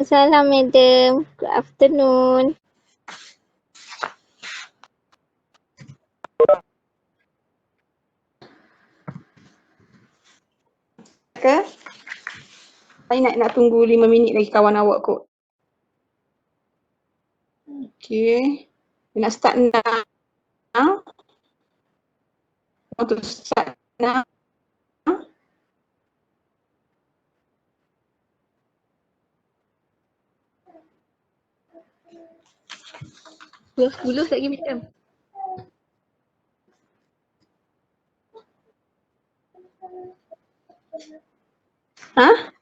Salam madam. Good afternoon. Ke? Saya nak tunggu 5 minit lagi kawan awak kot. Okay. Nak start now. Want to start now. 10 lagi madam. Ha?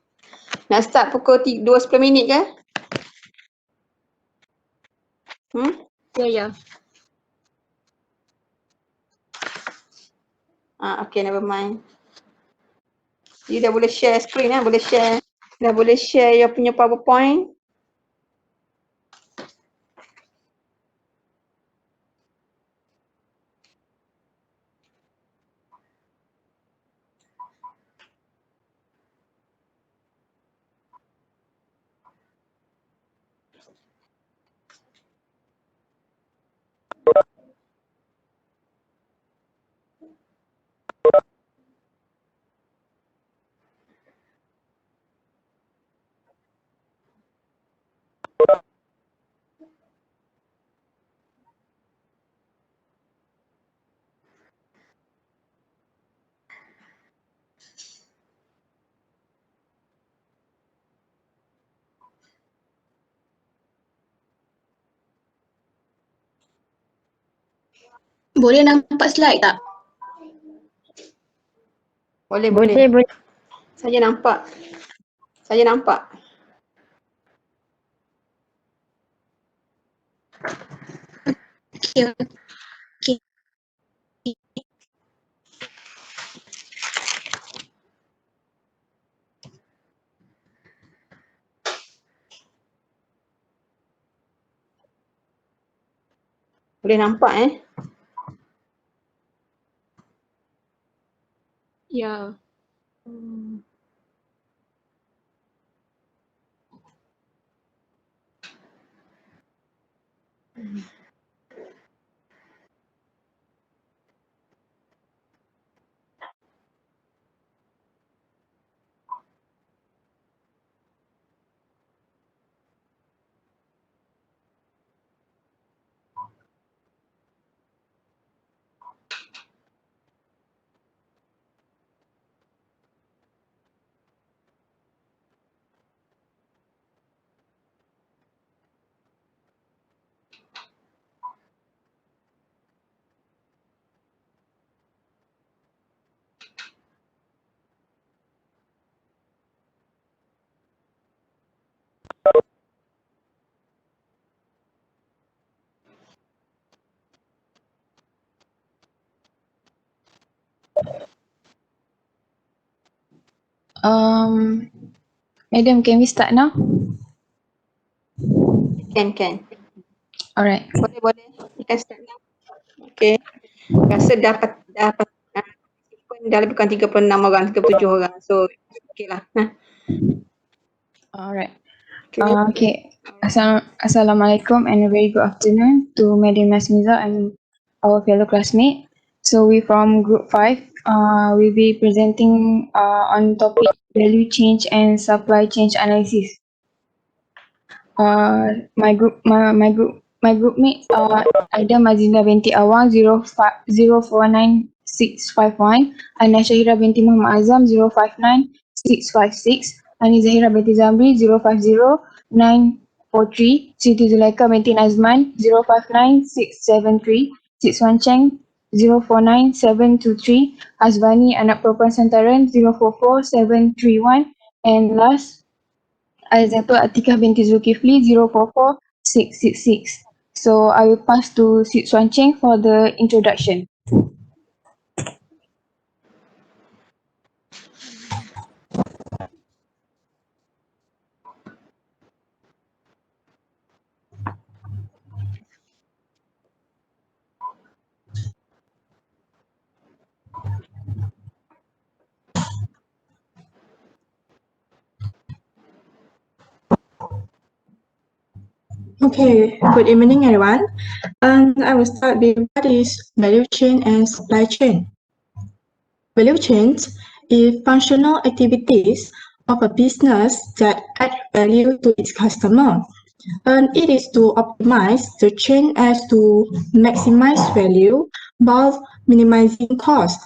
Nak start pukul 2.10 minit ke? Ya. Okay, never mind. You dah boleh share screen lah, boleh share. Dah boleh share your punya PowerPoint. Boleh nampak slide tak? Boleh. Saya nampak. Okay. Boleh nampak Ya. Madam, can we start now? Can. Alright. Boleh. You can start now. Okay. Rasa dapat dah lebih kurang 36 orang, 37 orang. So, okay lah. Alright. Okay. Okay. Assalamualaikum and a very good afternoon to Madam Nasmiza and our fellow classmates. So we from Group 5. We'll be presenting on topic value change and supply chain analysis. My group mates are Aida Mazinda binti Awang 049-651, Ana Shahira binti Muhammad Azam 059-656, Ani Zahira binti Zamri 050-943, Siti Zulaika binti Nazman 059-673, Siswan Cheng 049-723, Azbani anak perempuan Santaran 044-731, and last Aizatul Atikah binti Zulkifli 044-666. So I will pass to Sid Suan Cheng for the introduction. Okay, good evening, everyone. I will start with what is value chain and supply chain. Value chains is functional activities of a business that add value to its customer. And it is to optimize the chain as to maximize value while minimizing cost.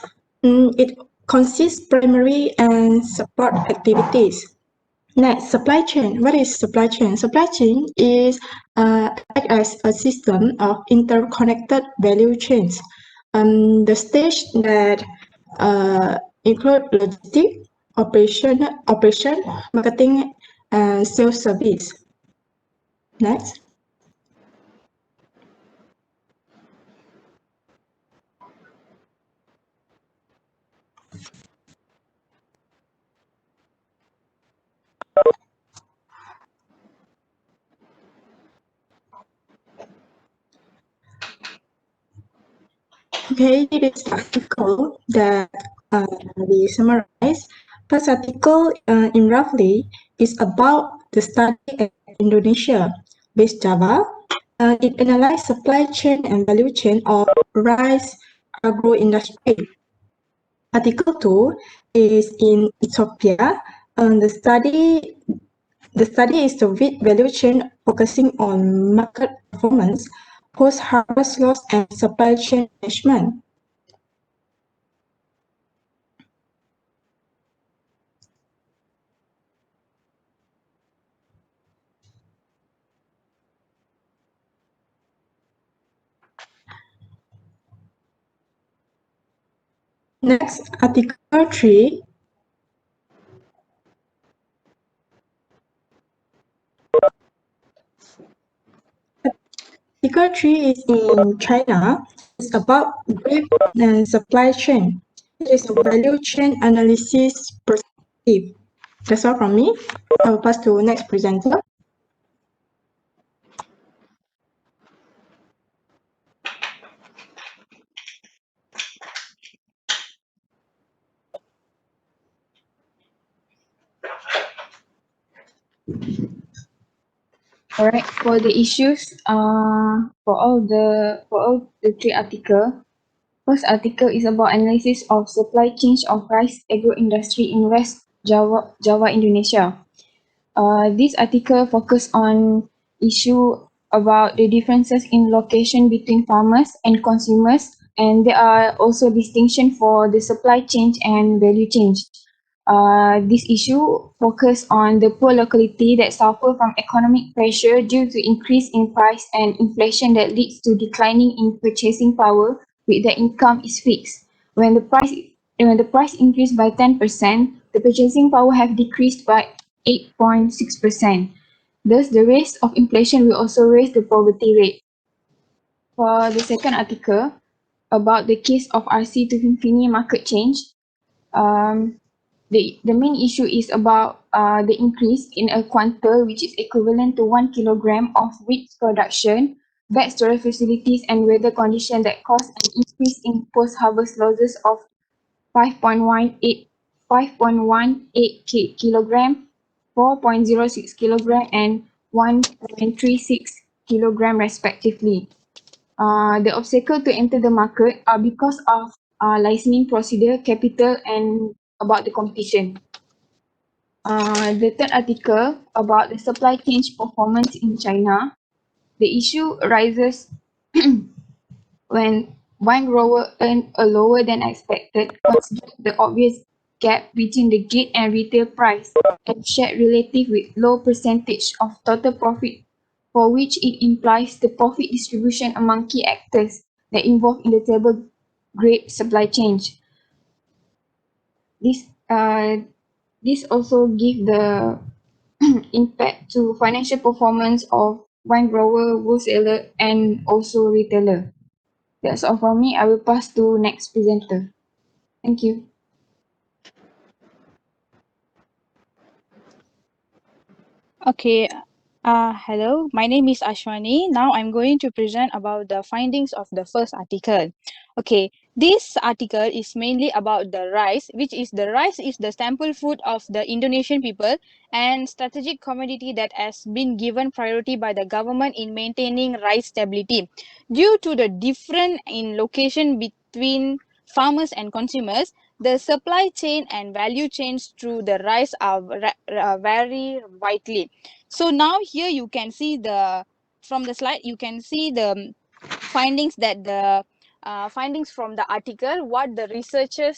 It consists primary and support activities. Next, supply chain. What is supply chain? Supply chain is act as a system of interconnected value chains. The stage that include logistics, operation, marketing, and sales service. Next. Okay, it is the article that we summarize. First article in roughly is about the study at Indonesia based Java. It analyzed supply chain and value chain of rice agro industry. Article 2 is in Ethiopia. The study is the wheat value chain focusing on market performance, post-harvest loss, and supply chain management. Next, Article 3. Article 3 is in China. It's about grape and supply chain. It is a value chain analysis perspective. That's all from me. I will pass to the next presenter. Alright, for the issues, for all the three article. First article is about analysis of supply chain of rice agro industry in West Java, Indonesia. This article focus on issue about the differences in location between farmers and consumers, and there are also distinction for the supply chain and value chain. This issue focus on the poor locality that suffer from economic pressure due to increase in price and inflation that leads to declining in purchasing power with their income is fixed. When the price increased by 10%, the purchasing power have decreased by 8.6%. Thus, the rate of inflation will also raise the poverty rate. For the second article, about the case of RC to Infini market change, the main issue is about the increase in a quantum which is equivalent to 1 kilogram of wheat production, bad storage facilities and weather condition that cause an increase in post-harvest losses of 5.18 kilogram, 4.06 kilogram and 1.36 kilogram respectively. The obstacle to enter the market are because of licensing procedure, capital and about the competition. The third article about the supply chain performance in China. The issue arises when wine grower earn a lower than expected, considering the obvious gap between the gate and retail price and shared relative with low percentage of total profit, for which it implies the profit distribution among key actors that involved in the table grape supply chain. This also give the impact to financial performance of wine grower, wholesaler, and also retailer. That's all from me. I will pass to next presenter. Thank you. Okay, hello, my name is Ashwani. Now I'm going to present about the findings of the first article. Okay, This article is mainly about the rice, which is the rice is the staple food of the Indonesian people and strategic commodity that has been given priority by the government in maintaining rice stability. Due to the difference in location between farmers and consumers, the supply chain and value chains through the rice are very widely. So now here you can see from the slide, you can see the findings that the findings from the article what the researcher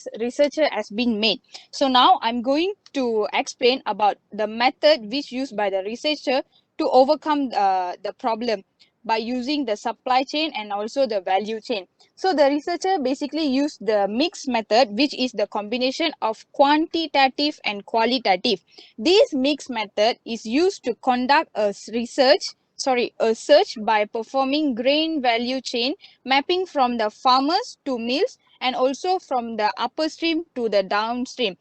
has been made. So now I'm going to explain about the method which used by the researcher to overcome the problem by using the supply chain and also the value chain. So the researcher basically used the mixed method, which is the combination of quantitative and qualitative. This mixed method is used to conduct a search by performing grain value chain mapping from the farmers to mills and also from the upstream to the downstream.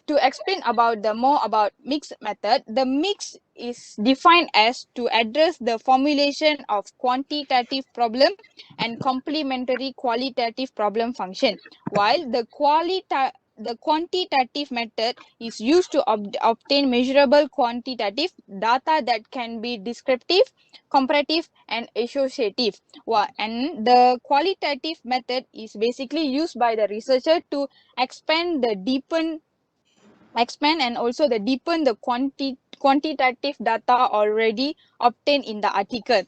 To explain about the more about mix method, the mix is defined as to address the formulation of quantitative problem and complementary qualitative problem function, while the quantitative method is used to obtain measurable quantitative data that can be descriptive, comparative, and associative. And the qualitative method is basically used by the researcher to expand and also the deepen the quantitative data already obtained in the article.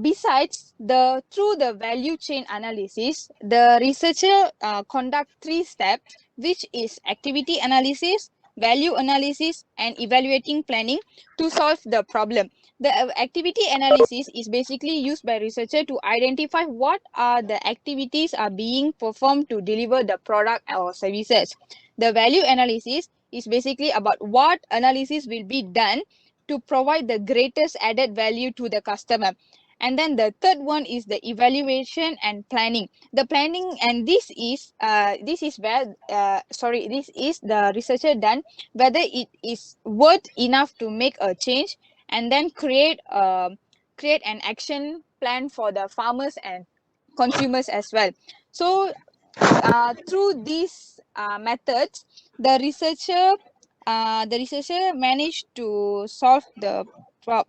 Besides, through the value chain analysis, the researcher conduct 3 steps, which is activity analysis, value analysis, and evaluating planning to solve the problem. The activity analysis is basically used by researcher to identify what are the activities are being performed to deliver the product or services. The value analysis is basically about what analysis will be done to provide the greatest added value to the customer. And then the third one is the evaluation and planning. The planning, and this is the researcher done whether it is worth enough to make a change, and then create an action plan for the farmers and consumers as well. So through these methods, the researcher managed to solve the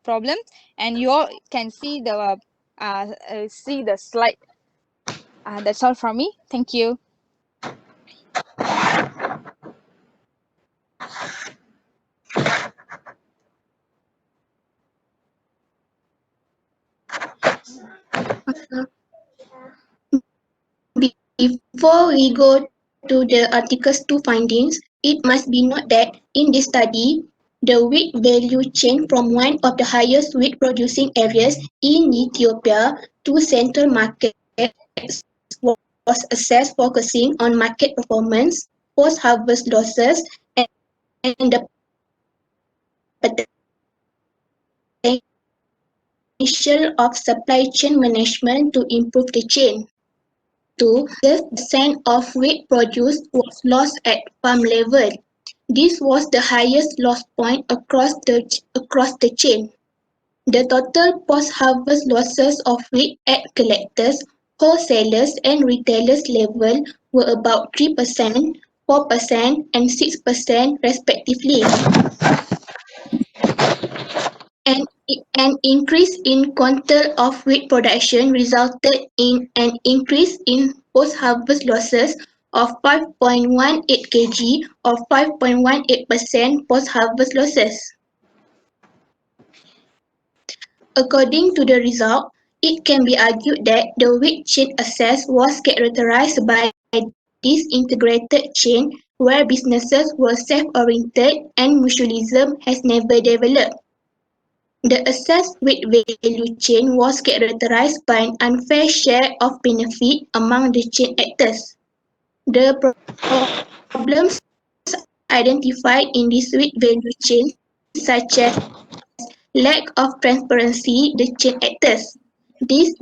problem, and you all can see the slide. That's all from me. Thank you. Before we go to the article's 2 findings, it must be noted that in this study, the wheat value chain from one of the highest wheat producing areas in Ethiopia to central markets was assessed focusing on market performance, post-harvest losses, and the potential of supply chain management to improve the chain. 2. 30% of wheat produced was lost at farm level. This was the highest loss point across the chain. The total post-harvest losses of wheat at collectors, wholesalers and retailers level were about 3%, 4% and 6% respectively. An increase in quantum of wheat production resulted in an increase in post-harvest losses of 5.18 kg or 5.18% post-harvest losses. According to the result, it can be argued that the wheat chain assessed was characterized by this integrated chain where businesses were self-oriented and mutualism has never developed. The assessed wheat value chain was characterized by an unfair share of benefit among the chain actors. The problems identified in this wheat value chain, such as lack of transparency the chain actors. This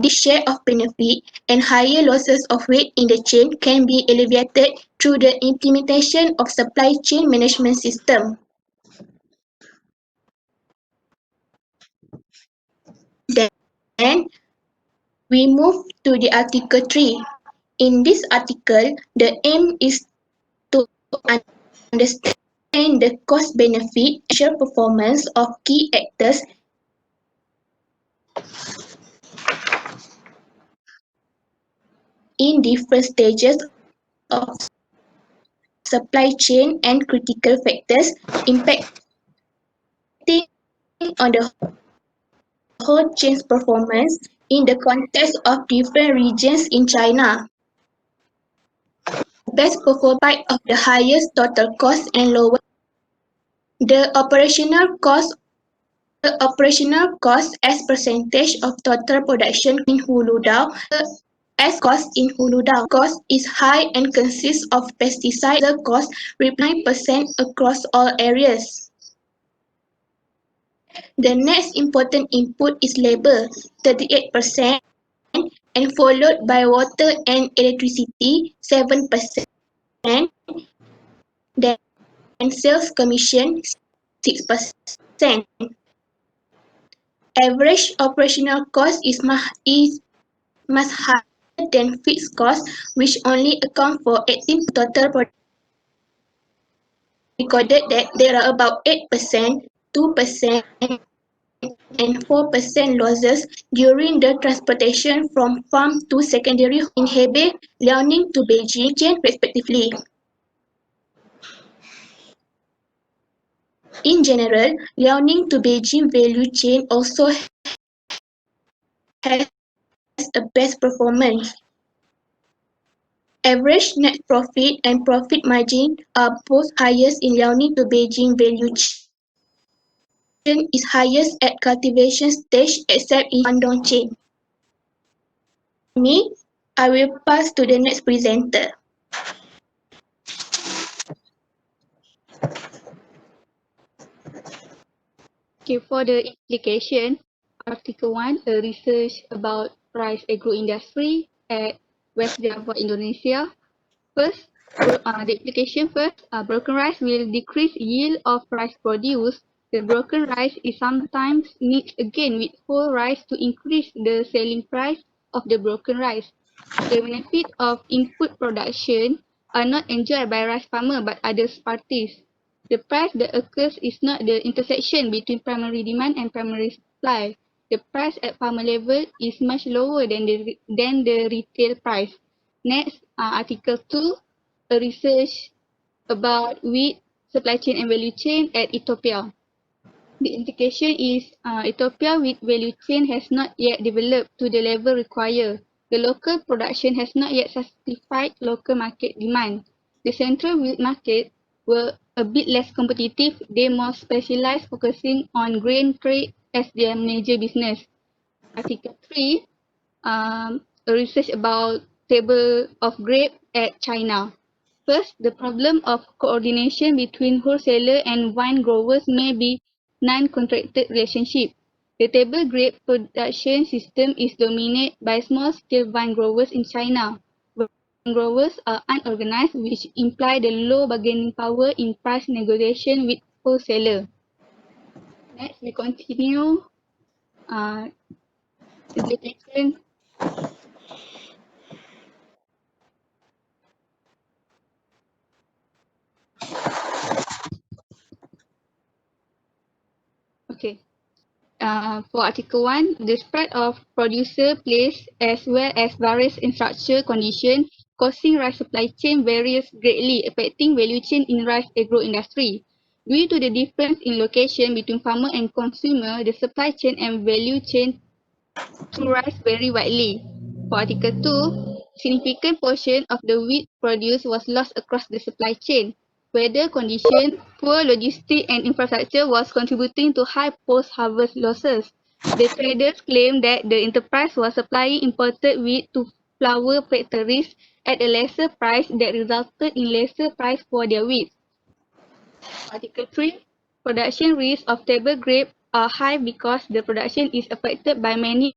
share of benefit and higher losses of wheat in the chain can be alleviated through the implementation of supply chain management system. Then, We move to the Article 3. In this article, the aim is to understand the cost-benefit and financial performance of key actors in different stages of supply chain and critical factors impacting on the whole chain's performance in the context of different regions in China. Best performer of the highest total cost and lowest. The operational cost as percentage of total production in Huludao as cost in Huludao. Cost is high and consists of pesticide cost 9% across all areas. The next important input is labor, 38%, and followed by water and electricity, 7%, then sales commission, 6%. Average operational cost is much higher than fixed cost, which only account for 18% total production. Recorded that there are about 8%, 2%, and 4% losses during the transportation from farm to secondary in Hebei, Liaoning to Beijing, respectively. In general, Liaoning to Beijing value chain also has a best performance. Average net profit and profit margin are both highest in Liaoning to Beijing value chain is highest at cultivation stage except in Guangdong chain. I will pass to the next presenter. Okay, for the implication, Article 1, a research about rice agro-industry at West Java, Indonesia. First, the implication first, broken rice will decrease yield of rice produce. The broken rice is sometimes mixed again with whole rice to increase the selling price of the broken rice. The benefit of input production are not enjoyed by rice farmer but other parties. The price that occurs is not the intersection between primary demand and primary supply. The price at farmer level is much lower than the retail price. Next, Article 2, a research about wheat supply chain and value chain at Ethiopia. The indication is Ethiopia wheat value chain has not yet developed to the level required. The local production has not yet satisfied local market demand. The central wheat market were a bit less competitive. They more specialized, focusing on grain trade as their major business. Article 3, a research about table of grape at China. First, the problem of coordination between wholesaler and wine growers may be non-contracted relationship. The table grape production system is dominated by small-scale vine growers in China. Vine growers are unorganized, which imply the low bargaining power in price negotiation with wholesaler. Next, we continue. Implication. Okay. For Article 1, the spread of producer place as well as various infrastructure conditions causing rice supply chain varies greatly, affecting value chain in rice agro industry. Due to the difference in location between farmer and consumer, the supply chain and value chain to rice vary widely. For Article 2, significant portion of the wheat produced was lost across the supply chain. Weather conditions, poor logistics and infrastructure was contributing to high post-harvest losses. The traders claimed that the enterprise was supplying imported wheat to flour factories at a lesser price that resulted in lesser price for their wheat. Article 3, production risks of table grape are high because the production is affected by many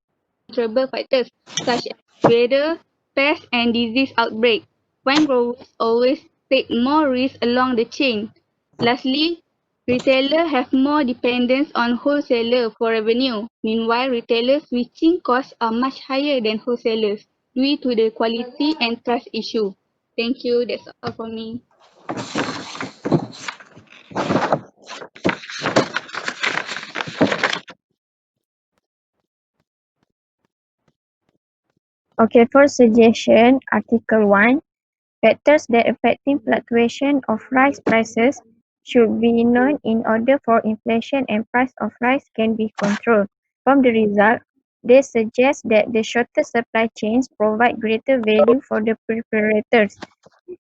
controllable factors such as weather, pest and disease outbreak. Wine growers always take more risks along the chain. Lastly, Retailers have more dependence on wholesalers for revenue. Meanwhile, retailers' switching costs are much higher than wholesalers due to the quality and trust issue. Thank you. That's all for me. Okay, for suggestion, Article 1, factors that affecting fluctuation of rice prices should be known in order for inflation and price of rice can be controlled. From the result, they suggest that the shorter supply chains provide greater value for the preparators.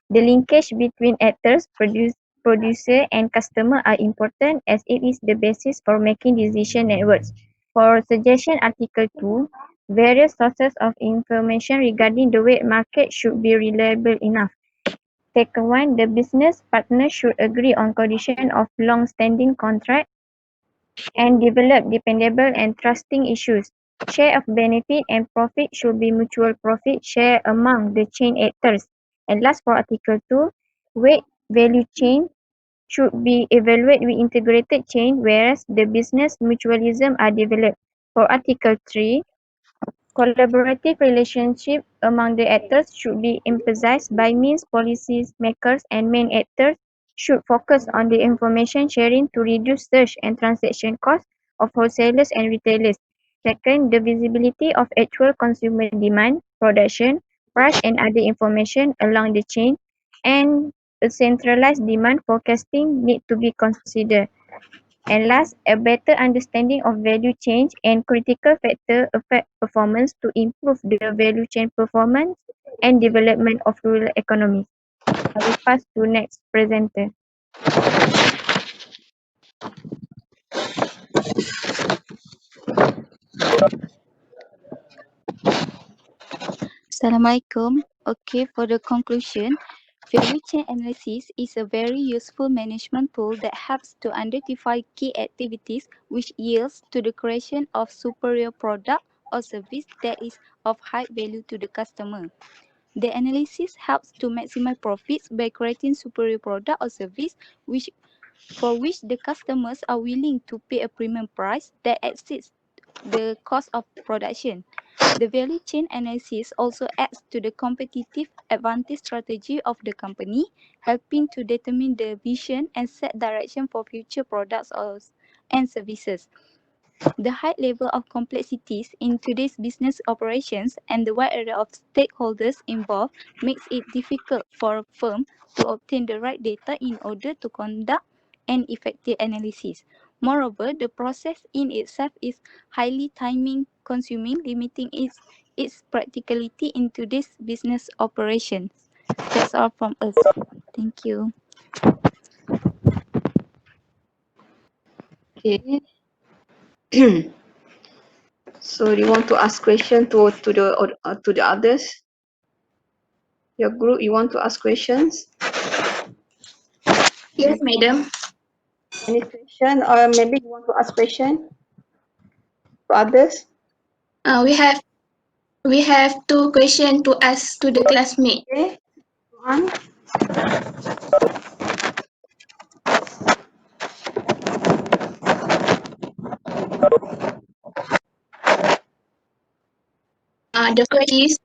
The linkage between actors, producer and customer are important as it is the basis for making decision networks. For suggestion Article 2, various sources of information regarding the wheat market should be reliable enough. Second one, the business partners should agree on condition of long-standing contract and develop dependable and trusting issues. Share of benefit and profit should be mutual profit share among the chain actors. And last for Article 2, weight value chain should be evaluated with integrated chain whereas the business mutualism are developed. For Article 3, collaborative relationship among the actors should be emphasized by means policy makers and main actors should focus on the information sharing to reduce search and transaction costs of wholesalers and retailers. Second, the visibility of actual consumer demand, production, price and other information along the chain and a centralized demand forecasting need to be considered. And last, a better understanding of value chain and critical factor affect performance to improve the value chain performance and development of rural economies. I will pass to next presenter. Assalamualaikum. Okay, for the conclusion, value chain analysis is a very useful management tool that helps to identify key activities which yields to the creation of superior product or service that is of high value to the customer. The analysis helps to maximize profits by creating superior product or service for which the customers are willing to pay a premium price that exceeds the cost of production. The value chain analysis also adds to the competitive advantage strategy of the company, helping to determine the vision and set direction for future products and services. The high level of complexities in today's business operations and the wide array of stakeholders involved makes it difficult for a firm to obtain the right data in order to conduct an effective analysis. Moreover, the process in itself is highly timing consuming, limiting its practicality in today's business operations. That's all from us. Thank you. Okay. So do you want to ask question to the others? Your group, you want to ask questions? Yes, madam. Any question or maybe you want to ask question to others? We have two questions to ask to the classmate. Okay. One. The question is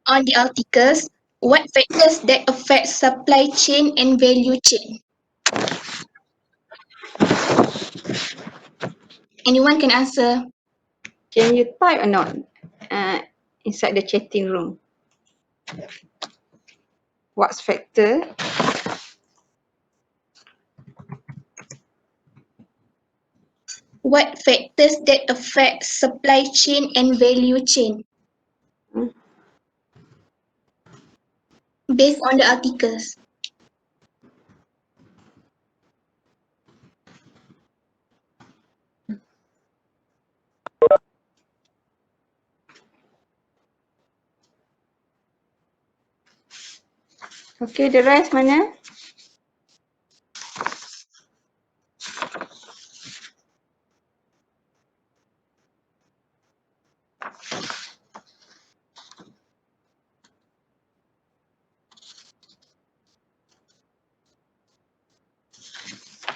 on the articles. What factors that affect supply chain and value chain? Anyone can answer. Can you type or not? Inside the chatting room. What's factor? What factors that affect supply chain and value chain? Hmm. Based on the articles. Okay, the rest mana?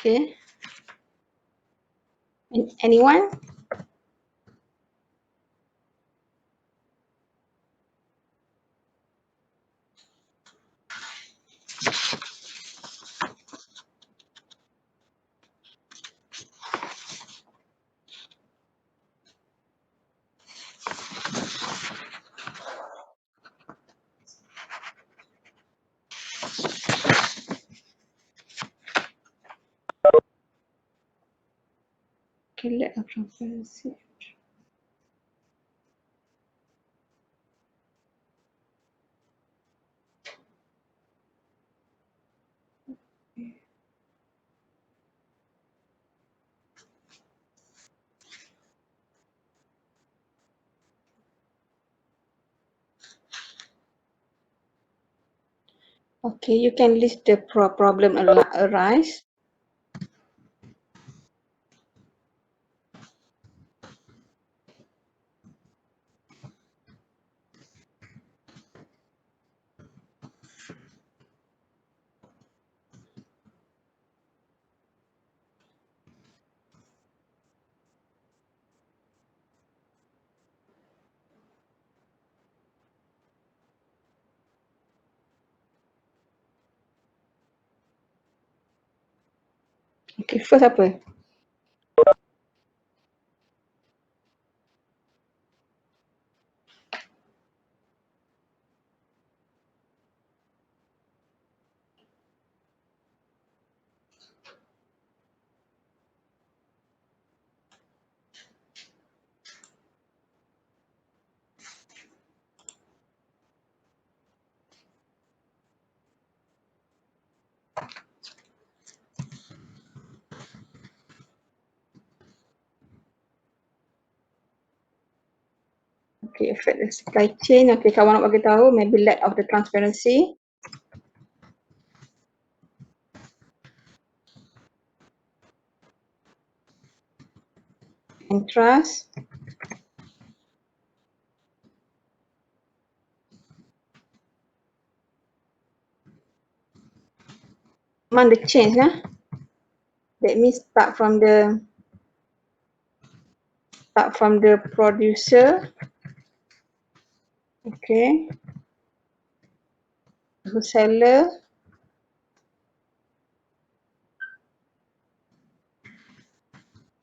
Okay. Anyone? Okay, let us transparency. Okay, you can list the problem arise. Okay, first apa? Okay, affect the supply chain. Okay, kawan nak bagi tahu maybe lack of the transparency and trust. Among the chains, that means start from the producer. Okay, wholesaler.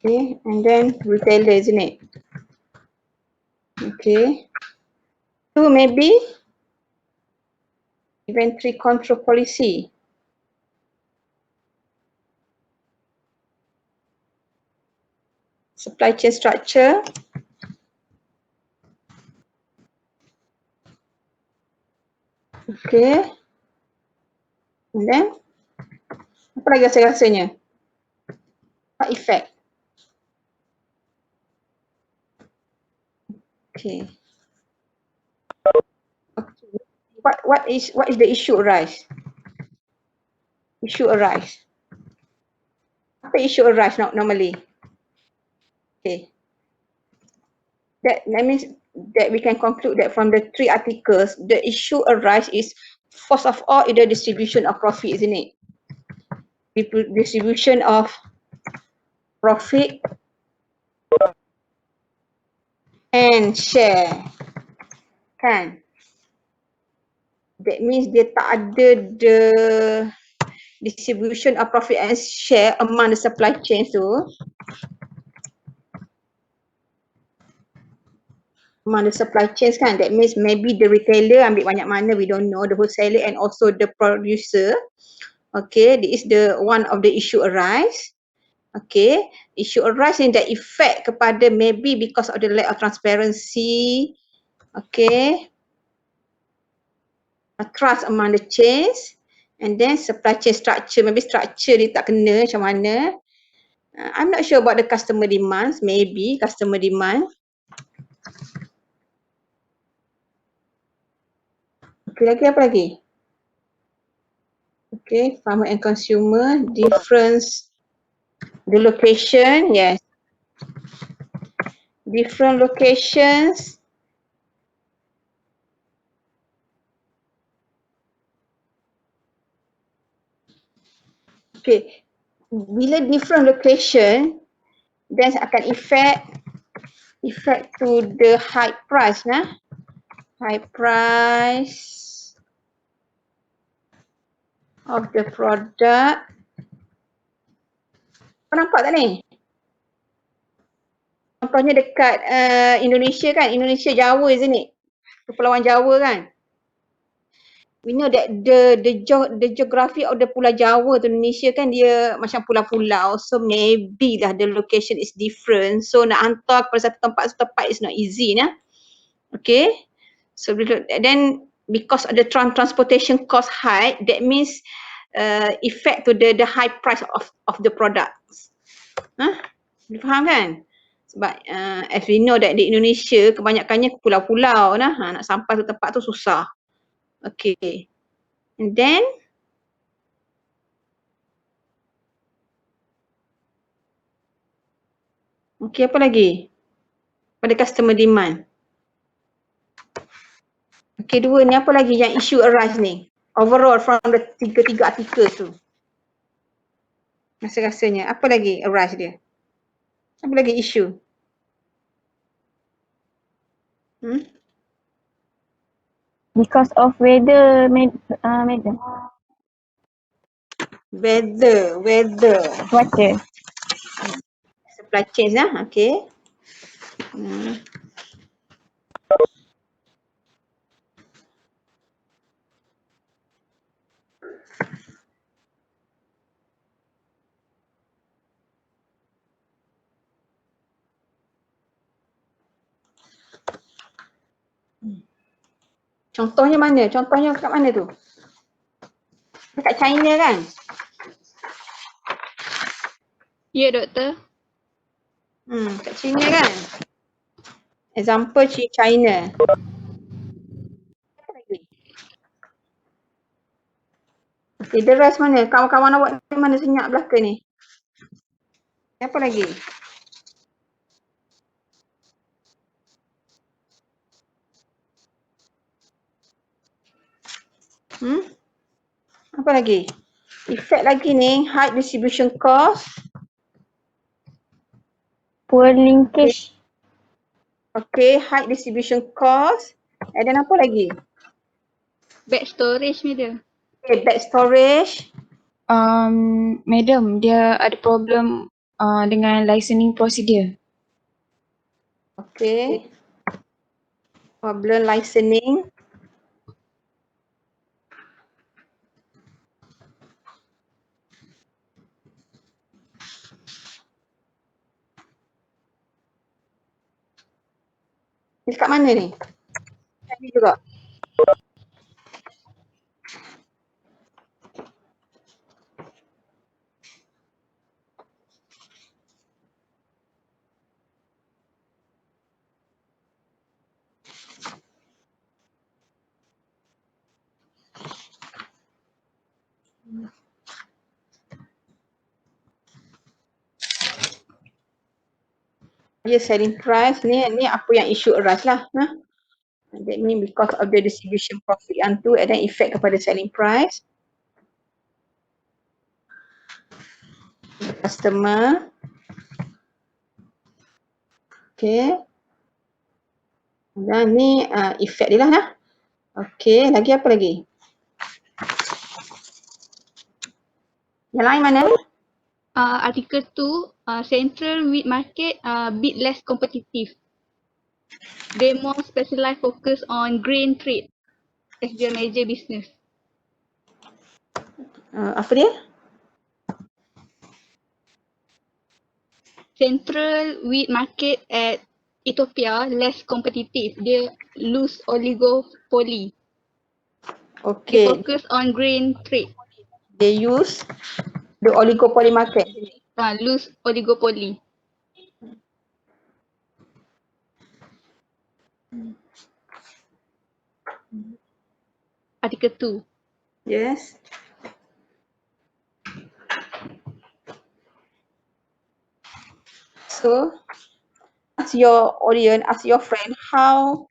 Okay, and then retailer, isn't it? Okay. Two, maybe inventory control policy. Supply chain structure. Okay. And then apa lagi rasa-rasanya? What effect? Okay. Okay. What is the issue arise? Issue arise. Apa issue arise normally? Okay. That means that we can conclude that from the three articles, the issue arise is first of all is the distribution of profit, isn't it? Distribution of profit and share. Kan? That means dia tak ada the distribution of profit and share among the supply chain tu. Among the supply chains kan, that means maybe the retailer ambil banyak mana, we don't know, the wholesaler and also the producer. Okay, this is the one of the issue arise. Okay, issue arise in the effect kepada maybe because of the lack of transparency. Okay, a trust among the chains, and then supply chain structure, maybe structure dia tak kena macam mana. I'm not sure about the customer demands, maybe customer demand. Okay, lagi apa lagi? Okay, farmer and consumer, difference, the location, yes. Different locations. Okay, bila different location, then akan effect to the high price nah. High price of the product. Kau nampak tak ni? Contohnya dekat Indonesia kan, Indonesia Jawa isn't it? Kepulauan Jawa kan. We know that the geography of the Pulau Jawa tu Indonesia kan dia macam pulau-pulau, so maybe lah the location is different, so nak hantar kepada satu tempat is not easy nah. Okay, so then because of the transportation cost high, that means effect to the high price of the products. Faham kan? Sebab as we know that di Indonesia kebanyakannya pulau-pulau nah, nak sampai ke tempat tu susah. Okay. And then okay, apa lagi? Pada customer demand. Okay, dua ni apa lagi yang issue arise ni? Overall from the tiga artikel tu. Rasa-rasanya apa lagi arise dia? Apa lagi issue? Because of weather, madam. Weather. Water. Supply chain lah, okay. Contohnya mana? Contohnya kat mana tu? Dekat China kan? Ya, Doktor. Kat China kan? Example China. Apa lagi? Okay, the rest mana? Kawan-kawan awak ni mana senyap belaka ni? Apa lagi? Apa lagi? Effect lagi ni, high distribution cost. Poor linkage. Okay, high distribution cost. And then apa lagi? Bad storage, madam. Okay, bad storage. Madam, dia ada problem dengan licensing procedure. Okay. Problem licensing. Ni kat mana ni? Ni juga. Selling price ni apa yang issue arise lah. That mean because of the distribution profit yang tu and then effect kepada selling price. Customer. Okay. Dan ni effect dia lah. Okay, lagi apa lagi? Yang lain mana? Article 2, central wheat market bit less competitive. They more specialized focus on grain trade as their major business. Apa dia? Central wheat market at Ethiopia less competitive. They lose oligopoly. They Okay. focus on grain trade. They use the oligopoly market. Lose oligopoly. Article 2. Yes. So, ask your audience, ask your friend how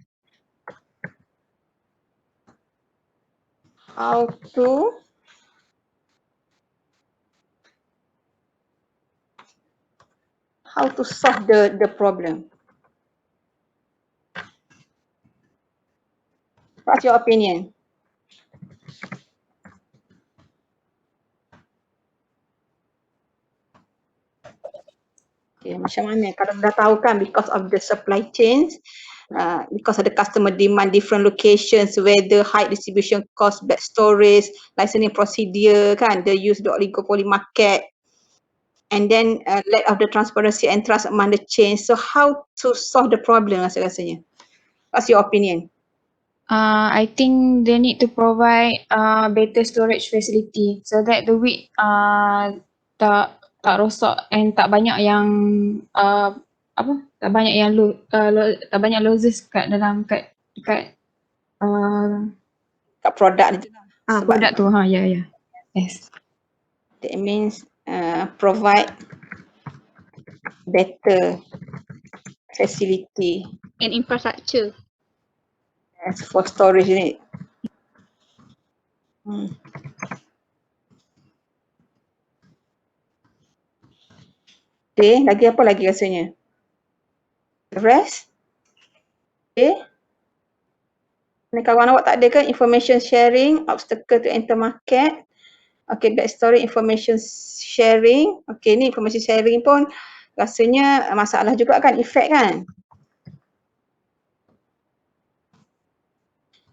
to how to solve the problem? What's your opinion? Okay, macam mana? Kalau dah tahu kan, because of the supply chains, because of the customer demand, different locations, weather, high distribution cost, bad storage, licensing procedure kan, the use the oligopoly market, and then lack of the transparency and trust among the chain. So how to solve the problem rasanya? What's your opinion? I think they need to provide better storage facility so that the wheat tak rosak and tak banyak yang tak banyak yang tak banyak losses kat dalam kat Produk dia tu lah. Sebab produk tu. Yes. that means provide better facility And infrastructure. as for storage ni. Okay, lagi apa lagi rasanya? The rest? Okay. Ni kawan awak tak ada ke information sharing, obstacle to enter market? Okay, backstory information sharing. Okay, ni information sharing pun rasanya masalah juga kan, efek kan?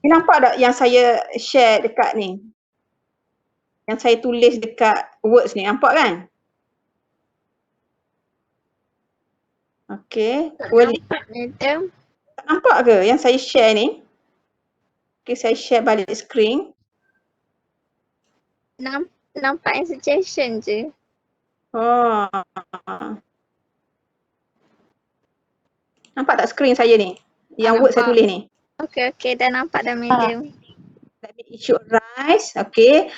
Ni nampak tak yang saya share dekat ni? Yang saya tulis dekat words ni, nampak kan? Okay. Madam, Nampak ke yang saya share ni? Okay, saya share balik screen. nampak yang suggestion je. Oh. Nampak tak screen saya ni? Yang word saya tulis ni. Okey, dah nampak dah madam. Issue arise, okay.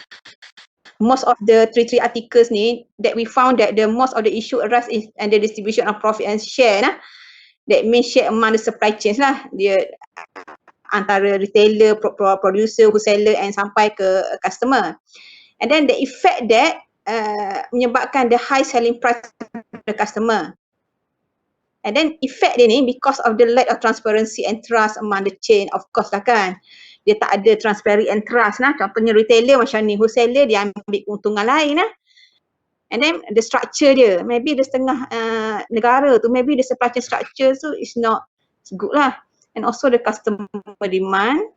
Most of the three articles ni that we found that the most of the issue arise is and the distribution of profit and share lah. That means share among the supply chains lah. Dia antara retailer, producer, wholesaler and sampai ke customer. And then the effect that menyebabkan the high selling price of the customer. And then effect dia ni because of the lack of transparency and trust among the chain, of course lah kan. Dia tak ada transparency and trust lah. Contohnya retailer macam ni, wholesaler dia ambil keuntungan lain lah. And then the structure dia, maybe the setengah negara tu, maybe the supply chain structure tu is not good lah. And also the customer demand.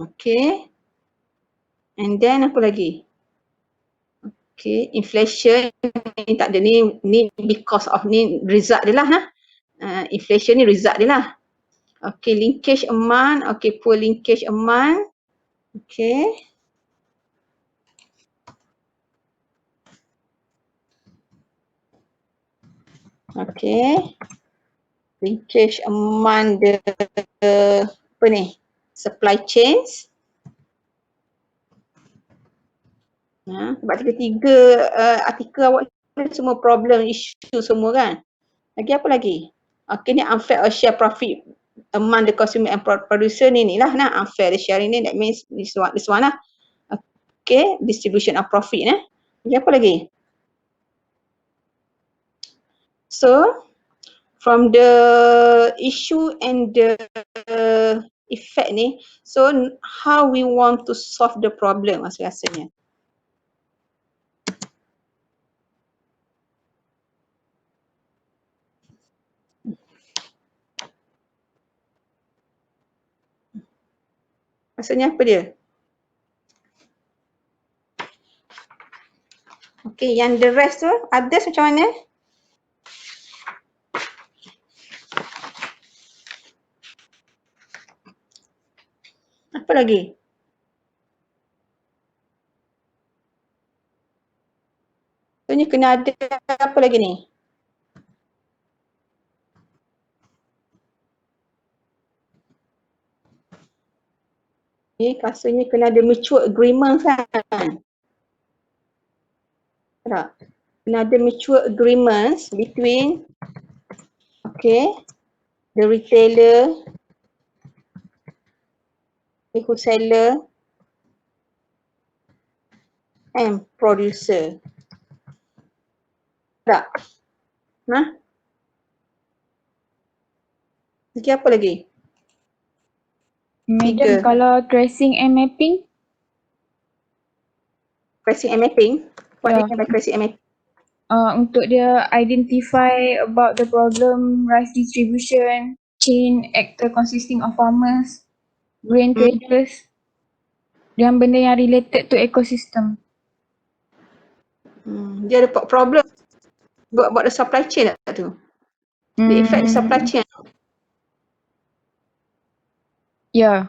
Okay. And then apa lagi? Okay, inflation ni tak ada ni because of ni result dia lah. Inflation ni result dia lah. Okay, linkage amount, okay, poor linkage amount. Okay. Okay. Linkage among the apa ni? Supply chains. Sebab tiga-tiga artikel awak ni semua problem, issue semua kan. Lagi apa lagi? Okay, ni unfair or share profit among the consumer and producer ni lah nah. Unfair the sharing ni, that means this one lah. Okay, distribution of profit Lagi apa lagi? So, from the issue and the effect ni, so how we want to solve the problem rasanya? Maksudnya apa dia? Okay, yang the rest tu, others macam mana? Apa lagi? Maksudnya kena ada apa lagi ni? Okay, rasanya kena ada mutual agreement kan? Tak? Kena ada mutual agreements between okay, the retailer, the wholesaler and producer. tak? Lagi apa lagi? Madam, Tiga. kalau tracing and mapping, Tracing and mapping. What do Yeah. you mean by tracing and mapping? untuk dia identify about the problem, rice distribution, chain actor consisting of farmers, grain traders, dan benda yang related to ecosystem. Dia ada problem about the supply chain tak tu? Dia affect the supply chain. Yeah.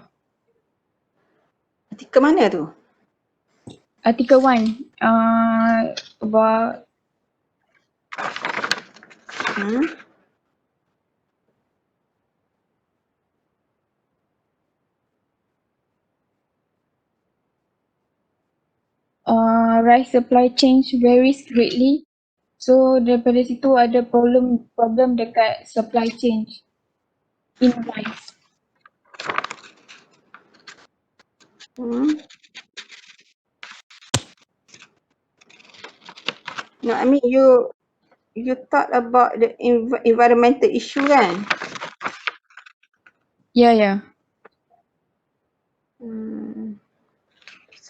Artikel mana tu? Article 1, about rice supply chain varies greatly. So daripada situ ada problem dekat supply chain in rice. No, I mean you thought about the environmental issue kan? Yeah.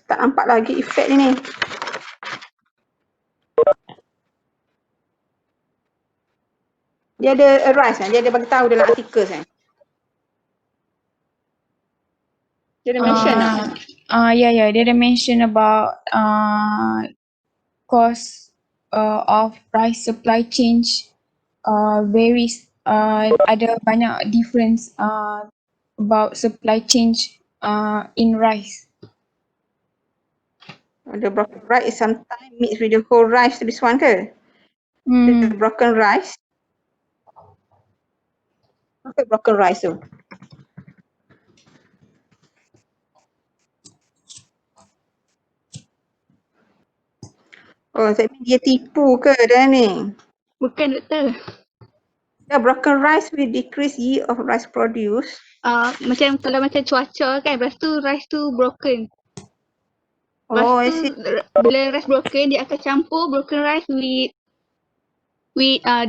Tak nampak lagi effect ni. Dia ada arise kan? Dia ada bagi tahu dalam artikel kan? Dia ada mention tak? Yeah. Dia ada mention about cost of rice supply chain varies. Ada banyak difference about supply chain in rice. The broken rice is sometimes mixed with the whole rice to this one ke? The broken rice. Apa broken rice tu? Oh, saya dia tipu ke dah ni? Bukan doktor. The broken rice will decrease yield of rice produce. Macam kalau macam cuaca kan, lepas tu rice tu broken. Lepas Oh, I tu see. bila rice broken, dia akan campur broken rice with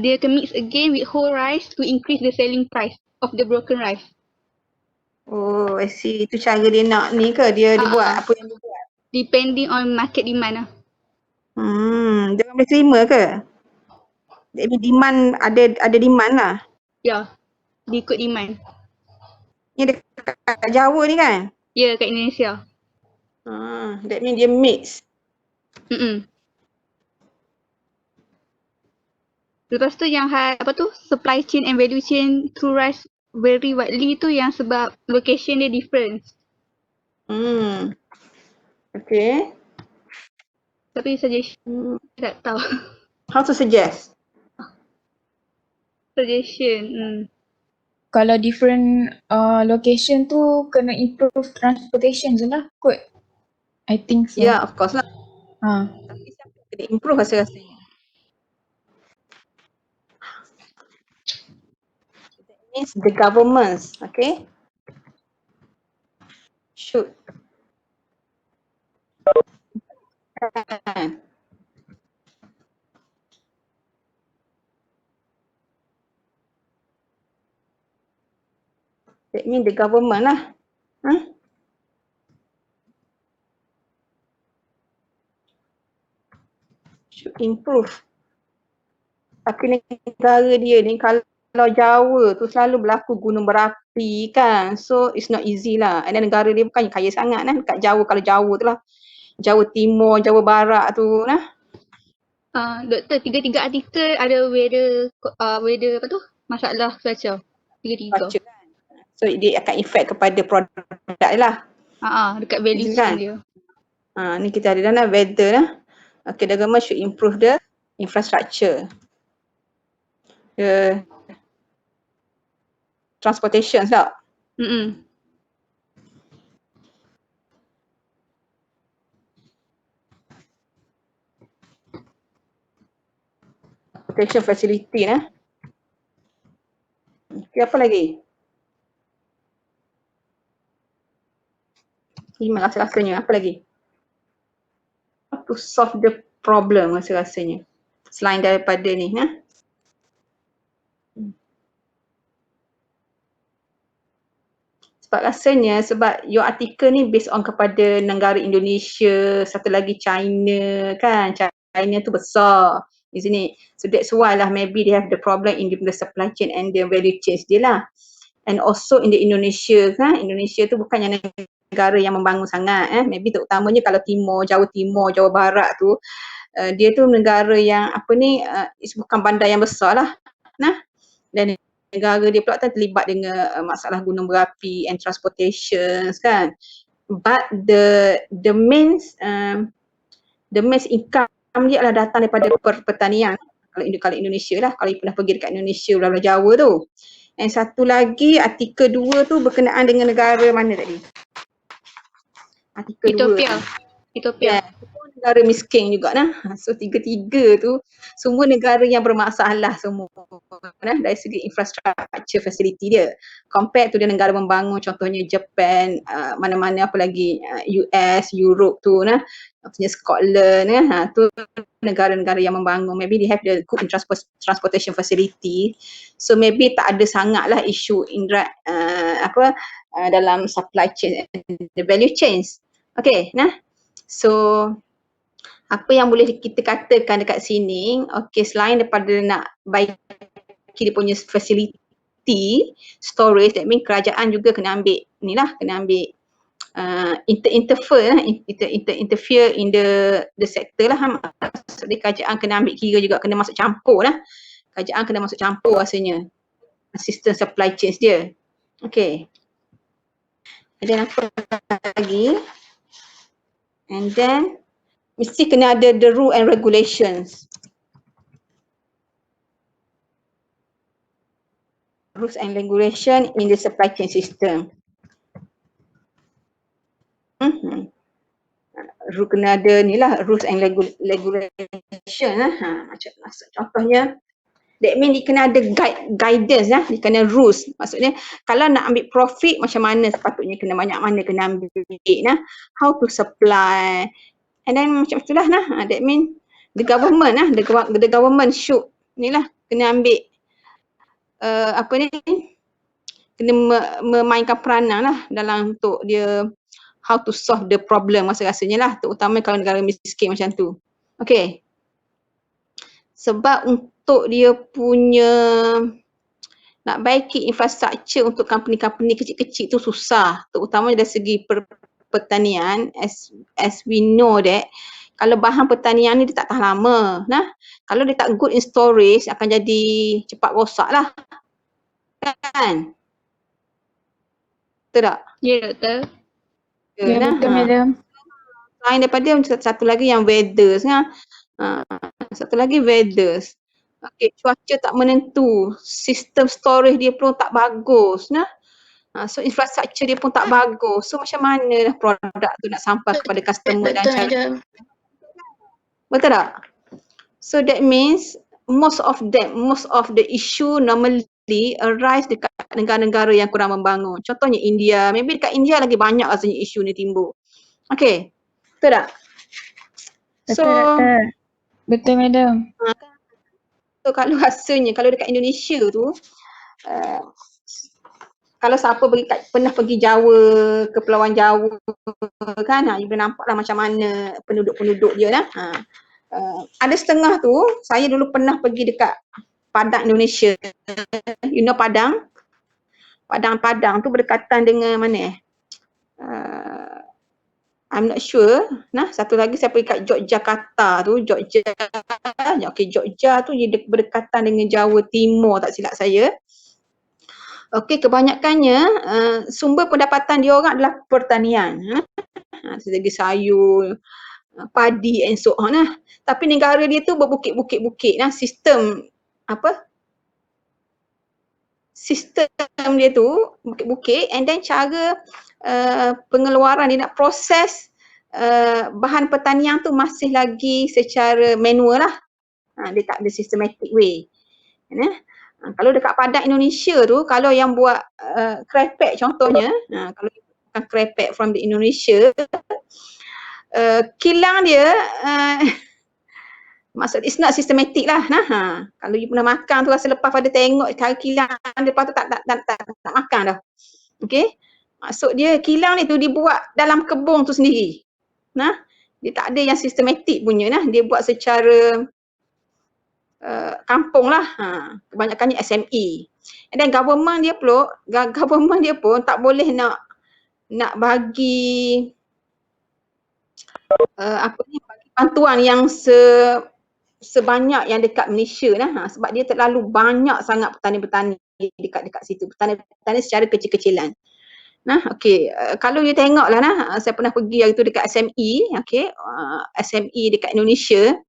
dia akan mix again with whole rice to increase the selling price of the broken rice. Oh, I see. Itu cara dia nak ni ke? Dia buat apa yang dia buat? Depending on market demand lah. Dia boleh terima ke? Jadi demand ada demand lah. Ya, diikut demand. Ni dekat Jawa ni kan? Ya, kat Indonesia. That means dia mix. Lepas tu yang supply chain and value chain through rice very widely tu yang sebab location dia different. Okay. Tapi suggestion tak tahu. How to suggest? Suggestion. Kalau different location tu kena improve transportation je lah kot. I think so. Yeah, of course lah. Tapi siapa kena improve rasa-rasanya? That means the governments, okay, should that means the government lah. Should improve. Tapi negara dia ni kalau Jawa tu selalu berlaku gunung berapi kan. So it's not easy lah. And then negara dia bukannya kaya sangat kan. Dekat Jawa, kalau Jawa tu lah. Jawa Timur, Jawa Barat tu lah. Doktor, tiga-tiga artikel ada weather masalah cuaca. Tiga-tiga. Baca kan. So dia akan effect kepada produk dia lah. Dekat value chain dia. Ni kita ada dalam weather lah. Okay, the government should improve the infrastructure. The transportation tak? Transportation facility lah. Okay, apa lagi? Rasa-rasanya apa lagi? To solve the problem rasa-rasanya. Selain daripada ni. Sebab rasanya, sebab your artikel ni based on kepada negara Indonesia, satu lagi China kan. China tu besar, isn't it? So that's why lah maybe they have the problem in the supply chain and the value chain dia lah. And also in the Indonesia kan, Indonesia tu bukannya negara yang membangun sangat maybe terutamanya kalau Jawa Timur, Jawa Barat tu dia tu negara yang bukan bandar yang besar lah. Dan negara dia pula terlibat dengan masalah gunung berapi and transportation kan. But the main income dia adalah datang daripada pertanian. Kalau Indonesia lah, kalau pernah pergi dekat Indonesia belah-belah Jawa tu. And satu lagi artikel 2 tu berkenaan dengan negara mana tadi? Artikel 2. Ethiopia. Yeah. Negara miskin juga nah. So tiga-tiga tu semua negara yang bermasalah semua dari segi infrastructure facility dia. Compare to dia negara membangun, contohnya Japan, mana-mana apa lagi US, Europe tu contohnya Scotland tu negara-negara yang membangun. Maybe they have the good transportation facility. So maybe tak ada sangatlah isu dalam supply chain and the value chains. Okay, so apa yang boleh kita katakan dekat sini, okay, selain daripada nak baiki dia punya facility storage, that mean kerajaan juga kena ambil interfere in the sector lah. Maksudnya kerajaan kena ambil kira juga, kena masuk campur lah. Kerajaan kena masuk campur rasanya sistem supply chain dia. Okay. And then apa lagi? And then mesti kena ada the rule and regulations. Rules and regulation in the supply chain system. Kena ada ni lah, rules and regulation macam contohnya, that mean dia kena ada guidance dia kena rules. Maksudnya kalau nak ambil profit macam mana sepatutnya, kena banyak mana kena ambil how to supply. And then macam itulah that mean the government the government should kena ambil kena memainkan peranan dalam untuk dia how to solve the problem rasa-rasanya lah, terutama kalau negara miskin macam tu. Okay. Sebab untuk dia punya nak baiki infrastruktur untuk company-company kecil-kecil tu susah, terutama dari segi pertanian. As we know that kalau bahan pertanian ni dia tak tahan lama. Kalau dia tak good in storage akan jadi cepat rosak lah. Kan? Betul tak? Ya, betul. Ya, betul, madam. Selain daripada satu lagi yang weathers satu lagi weathers. Okay, cuaca tak menentu, sistem storage dia pun tak bagus so infrastruktur dia pun tak bagus. So macam mana produk tu nak sampai kepada customer dan cara. Betul tak? So that means most of the issue normally arise dekat negara-negara yang kurang membangun. Contohnya India, maybe dekat India lagi banyak rasanya isu ni timbul. Okay, betul tak? Betul, doktor. Betul, madam. So kalau rasanya, kalau dekat Indonesia tu, kalau siapa pernah pergi Jawa, Kepulauan Jawa kan, you boleh nampak lah macam mana penduduk-penduduk dia ada setengah tu, saya dulu pernah pergi dekat Padang Indonesia. You know Padang? Padang tu berdekatan dengan mana I'm not sure. Satu lagi saya pergi kat Yogyakarta tu, Jogja tu dia berdekatan dengan Jawa Timur tak silap saya. Okey, kebanyakannya sumber pendapatan dia orang adalah pertanian. Segi sayur, padi and so on Tapi negara dia tu berbukit-bukit-bukit sistem sistem dia tu bukit-bukit, and then cara pengeluaran dia nak proses bahan pertanian tu masih lagi secara manual lah. Dia tak ada systematic way. Kalau dekat Padang Indonesia tu, kalau yang buat krepek contohnya, kalau bukan krepek from the Indonesia, kilang dia Maksud it's not systematic lah. Nah, kalau you pernah makan tu rasa lepas pada tengok cara kilang lepas tu tak makan dah. Okey. Maksud dia kilang ni tu dibuat dalam kebun tu sendiri. Nah, dia tak ada yang sistematik punya nah. Dia buat secara kampung lah. Kebanyakannya SME. And then government dia pun tak boleh nak bagi bagi bantuan yang sebanyak yang dekat Malaysia nah, sebab dia terlalu banyak sangat petani-petani dekat situ, petani secara kecil-kecilan. Nah, okey, kalau you tengoklah nah, saya pernah pergi hari tu dekat SME, okey, SME dekat Indonesia.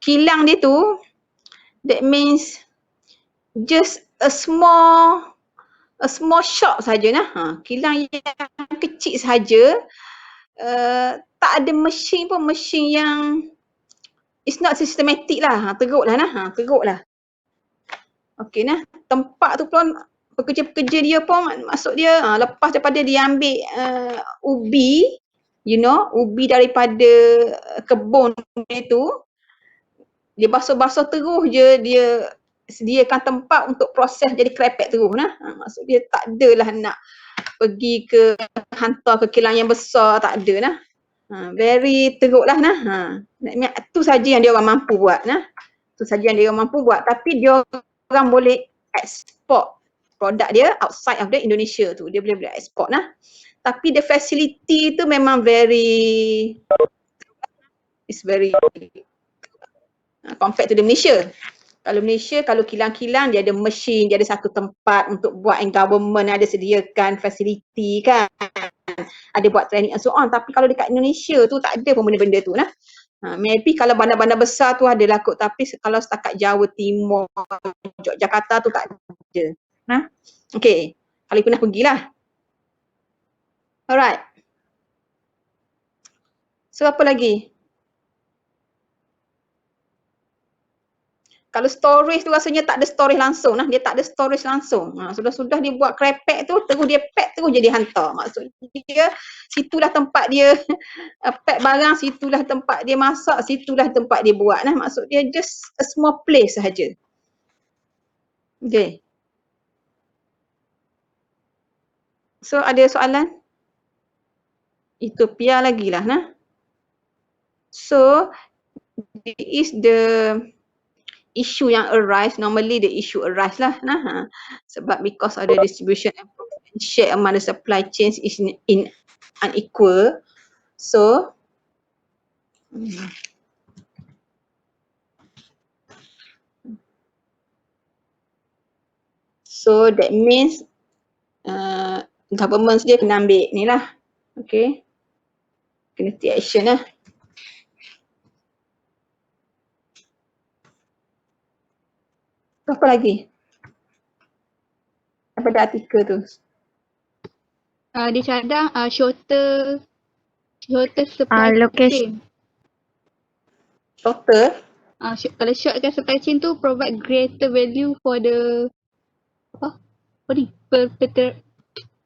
Kilang dia tu, that means just a small shop saja nah. Kilang yang kecil saja. Tak ada mesin pun, mesin yang it's not systematic lah. Teruk lah. Okey nah, tempat tu pun pekerja-pekerja dia pun maksud dia lepas daripada dia ambil ubi, ubi daripada kebun dia tu, dia basuh-basuh terus je, dia sediakan tempat untuk proses jadi krepek terus nah. Maksud dia tak adalah nak pergi ke hantar ke kilang yang besar, tak ada nah. Very teruk lah nah. Tu saja yang dia orang mampu buat nah. Tu saja yang dia orang mampu buat, tapi dia orang boleh ekspor produk dia outside of the Indonesia tu. Dia boleh ekspor nah. Tapi the facility tu memang very compared to the Malaysia. Kalau Malaysia, kalau kilang-kilang dia ada mesin, dia ada satu tempat untuk buat, and government ada sediakan facility kan. Ada buat training and so on. Tapi kalau dekat Indonesia tu tak ada pun benda-benda tu nah. Maybe kalau bandar-bandar besar tu ada lah kot, tapi kalau setakat Jawa Timur, Yogyakarta tu tak ada. Nah. Okey. Kalau pernah pergilah. Alright. So apa lagi? Kalau storage tu rasanya tak ada storage langsung nah, dia tak ada storage langsung. Sudah dia buat krepek tu, terus dia pack terus jadi hantar. Maksud dia situlah tempat dia pack barang, situlah tempat dia masak, situlah tempat dia buat nah. Maksud dia just a small place sahaja. Okay. So ada soalan? Ethiopia lagi lah nah. So this is the issue yang arise, normally the issue arise lah nah. Sebab because of the distribution and share among the supply chains is in unequal. So that means government dia kena ambil ni lah. Okay. Kena take action lah. Apa lagi? Apa ada artikel tu? Dia cadang shorter supply location. chain. Shorter? Kalau shortkan supply chain tu provide greater value for the apa ni?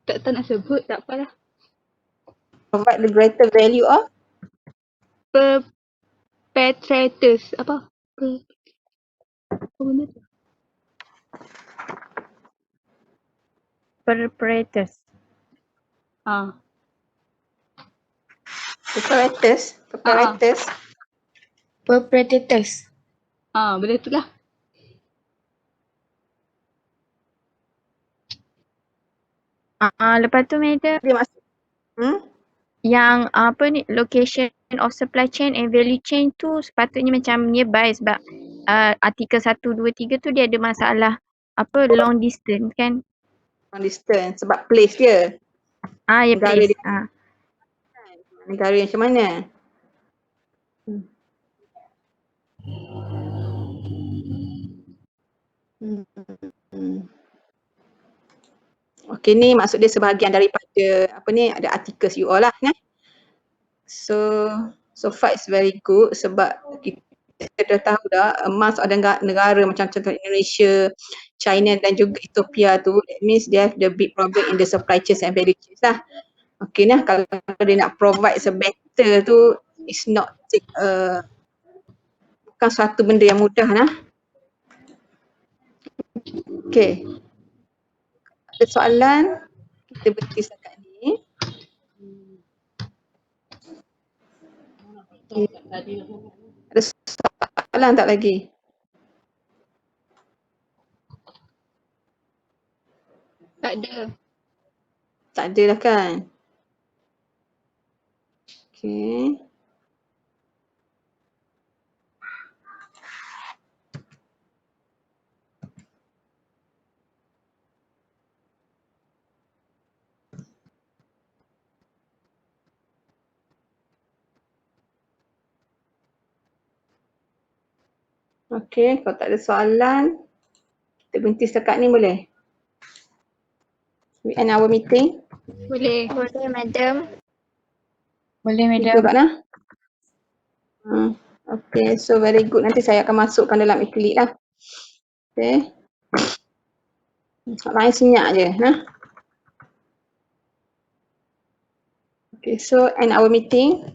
Tak nak sebut, tak apalah. Provide the greater value of Perpetrators. Apa benda tu? Perpetrators. Perpetrators. Benda tu lah. Lepas tu madam, dia maksud yang apa ni, location of supply chain and value chain tu sepatutnya macam nearby, sebab artikel 1, 2, 3 tu dia ada masalah apa long distance kan. long distance sebab place dia. Ya Negara place. dia. Negara yang macam mana? Okey, ni maksud dia sebahagian daripada apa ni, ada artikel you all lah kan. So far it's very good sebab kita dah tahu dah emas ada negara macam contoh Indonesia, China dan juga Ethiopia tu, that means they have the big problem in the supply chain and value chain lah. Okey nah, kalau dia nak provide sebetter tu It's not bukan suatu benda yang mudah nah. Okay. Ada soalan? Kita berhenti setakat ni. Okay. Ada soalan tak lagi? Tak ada. Tak ada lah kan? Okay. Okay, kalau tak ada soalan, kita berhenti setakat ni boleh? We end our meeting. Boleh. Boleh, Madam. Boleh, Gitu Madam. Kak Nah? Okay, so very good. Nanti saya akan masukkan dalam iklik lah. Okay. Lain senyap je. Nah? Okay, so end our meeting.